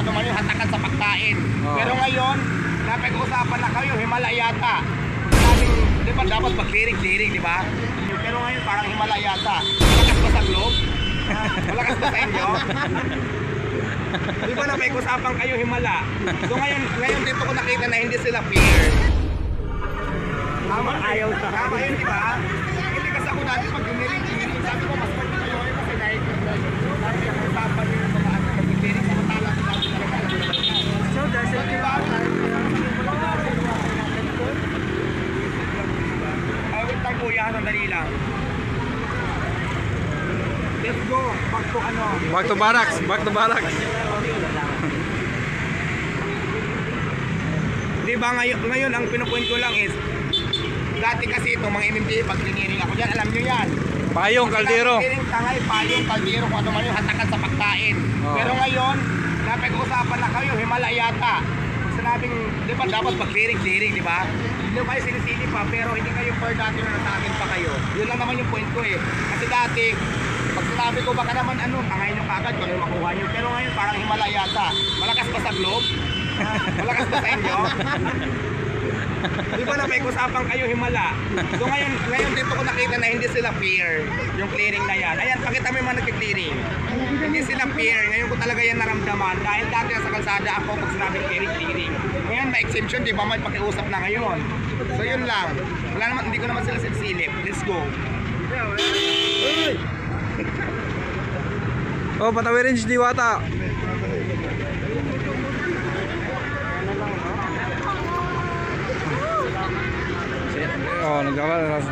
ano man yung hatakan sa pagkain. Pero ngayon, napag-uusapan na kayo, Himala yata. Sabing, di ba dapat mag-clearing, di ba? Pero ngayon parang Himala yata. Malakas ba sa globe? Malakas ba sa inyo? Di ba napag-uusapan kayo, Himala? So ngayon dito ko nakita na hindi sila fair. Tama, ayaw sa tama yun, di ba? Hindi kasi ako dati pag clearing, sabi ko mas pwede kayo ngayon kasi napag-uusapan nyo yung mga mag-clearing sa matala sa dati talaga. So that's it, di ba? Wait lang kuya, sandali lang. Let's go, back to ano? Back to barracks, back to barracks. Di ba ngayon ang pinupoint ko lang is dati kasi itong mga MMDA pag clearing ako dyan, alam nyo yan. Payong, kaldero. Clearing tangay, payong, kaldero, kung ano man yung hatakan sa pagkain. Pero ngayon, napag-uusapan na kayo, Himala yata. Sinabing, di ba dapat mag-clearing, di ba? Hindi kayo sinisili pa, pero hindi kayo per dati na nasa akin pa kayo. Yun lang naman yung point ko eh. Kasi dati, pag sinabi ko baka naman ano, tangay nyo kagad kung ano yung makuha nyo. Pero ngayon parang Himala yata. Malakas ba sa globe? Malakas ba sa inyo? Di ba napag-usapan kayo, Himala? So ngayon dito ko nakita na hindi sila fair yung clearing na yan. Ayan, pakita mo yung mga nag-clearing. Hindi sila fair. Ngayon ko talaga yan naramdaman. Dahil dati sa kalsada ako pag sinabing clearing. Ngayon may exemption, di ba? May pakiusap na ngayon. So yun lang. Wala naman, hindi ko naman sila silip. Let's go. Oh, patawirin si Diwata. Oh, nagkakaroon.